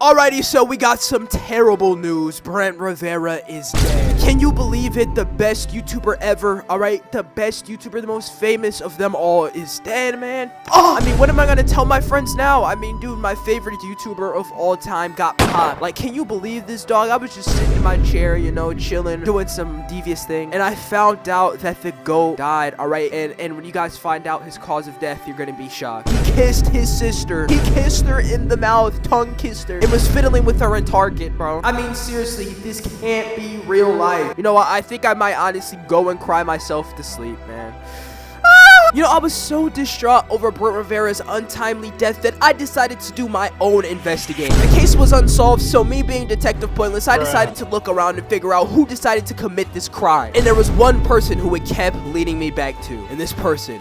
Alrighty, so we got some terrible news. Brent Rivera is dead. Can you believe it? The best YouTuber ever, alright? The best YouTuber, the most famous of them all is dead, man. Oh, I mean, what am I gonna tell my friends now? I mean, dude, my favorite YouTuber of all time got popped. Like, can you believe this, dog? I was just sitting in my chair, you know, chilling, doing some devious thing, and I found out that the GOAT died, alright? And when you guys find out his cause of death, you're gonna be shocked. He kissed his sister. He kissed her in the mouth, tongue kissed her, and was fiddling with her in Target, bro. I mean, seriously, this can't be real life. You know what? I think I might honestly go and cry myself to sleep, man. You know, I was so distraught over Brent Rivera's untimely death that I decided to do my own investigating. The case was unsolved, so me being Detective Pointless, I decided to look around and figure out who decided to commit this crime. And there was one person who it kept leading me back to, and this person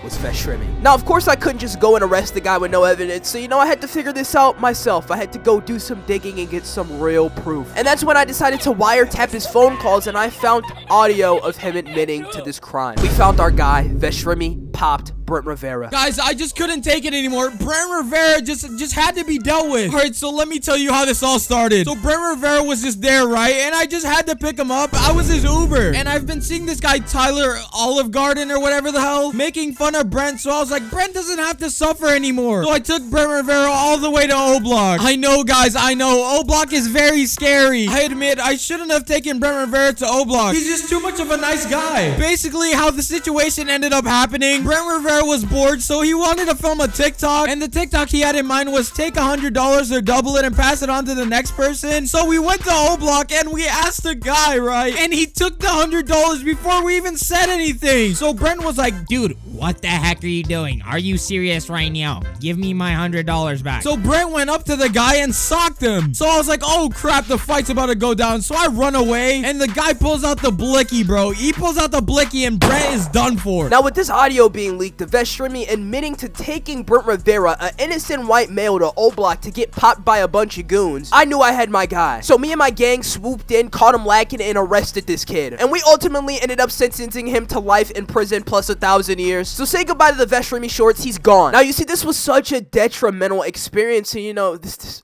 was veshremy. Now, of course, I couldn't just go and arrest the guy with no evidence, so, you know, I had to figure this out myself. I had to go do some digging and get some real proof. And that's when I decided to wiretap his phone calls, and I found audio of him admitting to this crime. We found our guy, veshremy, popped Brent Rivera. Guys, I just couldn't take it anymore. Brent Rivera just had to be dealt with. All right, so let me tell you how this all started. So Brent Rivera was just there, right? And I just had to pick him up. I was his Uber. And I've been seeing this guy, Tyler Olive Garden or whatever the hell, making fun of Brent. So I was like, Brent doesn't have to suffer anymore. So I took Brent Rivera all the way to oblock. I know, guys, I know. Oblock is very scary. I admit, I shouldn't have taken Brent Rivera to oblock. He's just too much of a nice guy. Basically, how the situation ended up happening, Brent Rivera was bored, so he wanted to film a TikTok, and the TikTok he had in mind was take $100 or double it and pass it on to the next person. So we went to oblock and we asked the guy, right? And he took the $100 before we even said anything. So Brent was like, dude, What the heck are you doing? Are you serious right now? Give me my $100 back. so Brent went up to the guy and socked him. So I was like, oh crap, the fight's about to go down. So I run away and the guy pulls out the blicky, bro. He pulls out the blicky and Brent is done for. Now, with this audio being leaked, the veshremy admitting to taking Brent Rivera, an innocent white male, to oblock to get popped by a bunch of goons, I knew I had my guy. So me and my gang swooped in, caught him lacking, and arrested this kid. And we ultimately ended up sentencing him to life in prison plus 1,000 years. So say goodbye to the veshremy shorts, he's gone. Now, you see, this was such a detrimental experience, and you know, this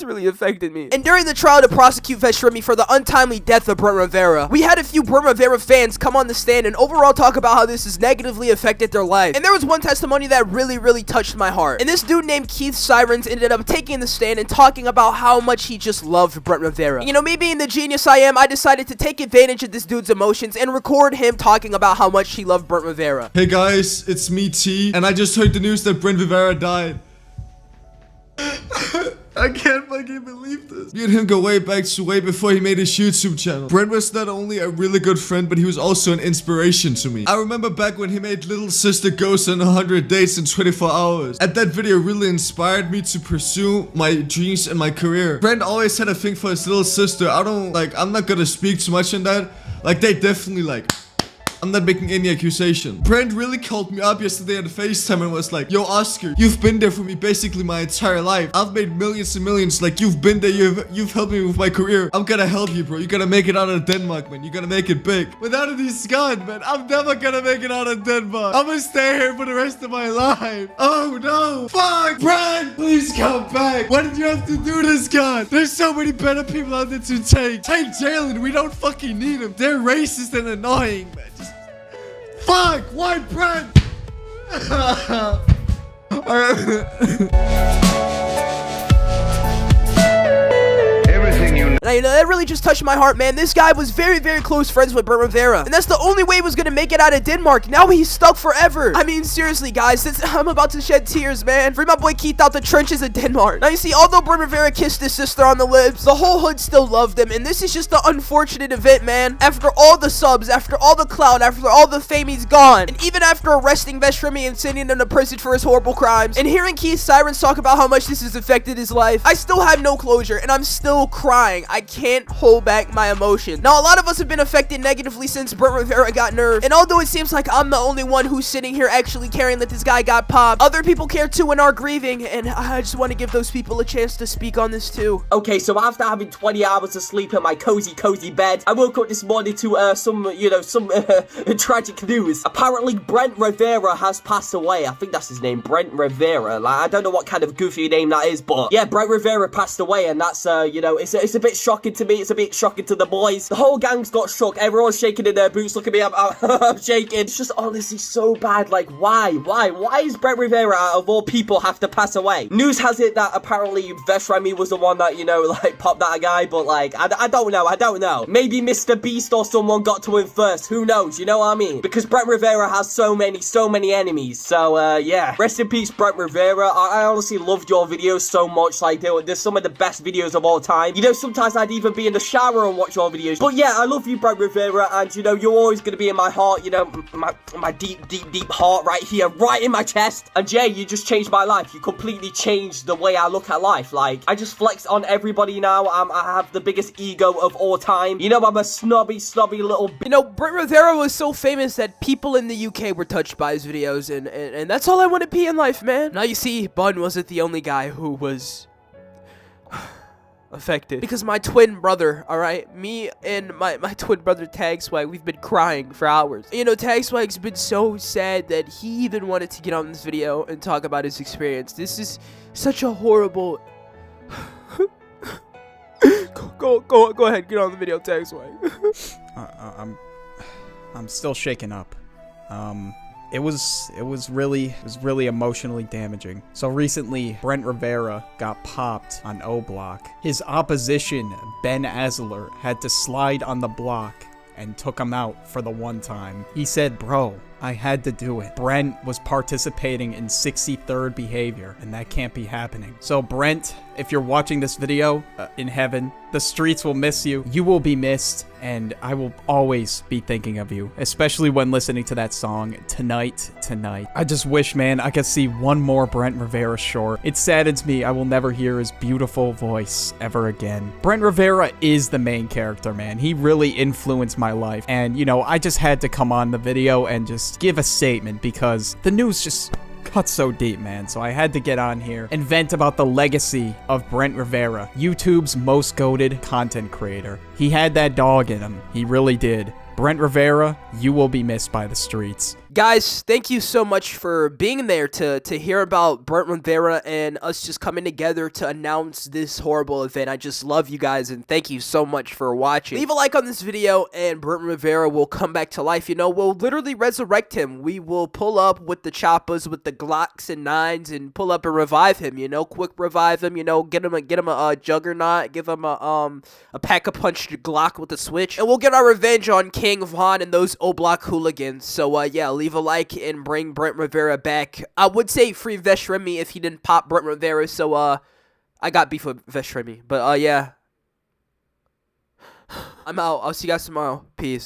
really affected me. And during the trial to prosecute veshremy for the untimely death of Brent Rivera, we had a few Brent Rivera fans come on the stand and overall talk about how this has negatively affected their life. And there was one testimony that really touched my heart. And this dude named Keith Sirens ended up taking the stand and talking about how much he just loved Brent Rivera. You know, me being the genius I am, I decided to take advantage of this dude's emotions and record him talking about how much he loved Brent Rivera. Hey guys, it's me T, and I just heard the news that Brent Rivera died. I can't fucking believe this. Me and him go way back to way before he made his YouTube channel. Brent was not only a really good friend, but he was also an inspiration to me. I remember back when he made Little Sister Goes on 100 Days in 24 hours. And that video really inspired me to pursue my dreams and my career. Brent always had a thing for his little sister. I'm not gonna speak too much on that. Like, they definitely I'm not making any accusation. Brent really called me up yesterday on FaceTime and was like, yo, Oscar, you've been there for me basically my entire life. I've made millions and millions. Like, you've been there. You've helped me with my career. I'm gonna help you, bro. You gotta make it out of Denmark, man. You gotta make it big. Without this gun, man, I'm never gonna make it out of Denmark. I'm gonna stay here for the rest of my life. Oh, no. Fuck, Brent. Please come back. Why did you have to do this, God? There's so many better people out there to take. Take Jalen. We don't fucking need them. They're racist and annoying, man. Fuck! Why, Brent? And you know, that really just touched my heart, man. This guy was very close friends with Brent Rivera. And that's the only way he was gonna make it out of Denmark. Now he's stuck forever. I mean, seriously, guys, I'm about to shed tears, man. Free my boy Keith out the trenches of Denmark. Now, you see, although Brent Rivera kissed his sister on the lips, the whole hood still loved him. And this is just the unfortunate event, man. After all the subs, after all the clout, after all the fame, he's gone. And even after arresting veshremy and sending him to prison for his horrible crimes, and hearing Keith Sirens talk about how much this has affected his life, I still have no closure, and I'm still crying. I can't hold back my emotion. Now, a lot of us have been affected negatively since Brent Rivera got nerfed, and although it seems like I'm the only one who's sitting here actually caring that this guy got popped, other people care too and are grieving, and I just want to give those people a chance to speak on this too. Okay, so after having 20 hours of sleep in my cozy bed, I woke up this morning to some tragic news. Apparently, Brent Rivera has passed away. I think that's his name, Brent Rivera. Like, I don't know what kind of goofy name that is, but yeah, Brent Rivera passed away, and that's it's a bit shocking to me. It's a bit shocking to the boys. The whole gang's got shook. Everyone's shaking in their boots. Look at me, I'm shaking. It's just honestly so bad. Like, why is Brent Rivera, out of all people, have to pass away? News has it that apparently veshremy was the one that, like, popped that guy, but like, I don't know. Maybe Mr. Beast or someone got to him first. Who knows? You know what I mean? Because Brent Rivera has so many enemies. So, yeah. Rest in peace, Brent Rivera. I honestly loved your videos so much. Like, they're some of the best videos of all time. Sometimes I'd even be in the shower and watch your videos. But yeah, I love you, Brent Rivera, and you're always gonna be in my heart, my deep heart right here, right in my chest. And Jay, you just changed my life. You completely changed the way I look at life. Like, I just flex on everybody now. I have the biggest ego of all time. I'm a snobby little Brent Rivera was so famous that people in the UK were touched by his videos, and that's all I want to be in life, man. Now you see, Bun wasn't the only guy who was affected, because my twin brother, all right, me and my twin brother tagswag, we've been crying for hours. Tagswag's been so sad that he even wanted to get on this video and talk about his experience. This is such a horrible go ahead, get on the video, tagswag. I'm still shaken up. It was really emotionally damaging. So recently, Brent Rivera got popped on oblock. His opposition, Ben Asler, had to slide on the block and took him out for the one time. He said, "Bro, I had to do it." Brent was participating in 63rd behavior, and that can't be happening. So Brent, if you're watching this video in heaven, the streets will miss you. You will be missed, and I will always be thinking of you, especially when listening to that song, Tonight. I just wish, man, I could see one more Brent Rivera short. It saddens me I will never hear his beautiful voice ever again. Brent Rivera is the main character, man. He really influenced my life, and, I just had to come on the video and just give a statement because the news just cut so deep, man. So I had to get on here and vent about the legacy of Brent Rivera, YouTube's most goated content creator. He had that dog in him. He really did. Brent Rivera, you will be missed by the streets. Guys, thank you so much for being there to hear about Brent Rivera and us just coming together to announce this horrible event. I just love you guys, and thank you so much for watching. Leave a like on this video, and Brent Rivera will come back to life. We'll literally resurrect him. We will pull up with the choppers, with the Glocks and 9s, and pull up and revive him, quick revive him, get him a juggernaut, give him a pack-a-punch Glock with a switch, and we'll get our revenge on King Von and those oblock hooligans. So, yeah, leave a like and bring Brent Rivera back. I would say free veshremy if he didn't pop Brent Rivera, so I got beef with veshremy. But yeah, I'm out. I'll see you guys tomorrow. Peace.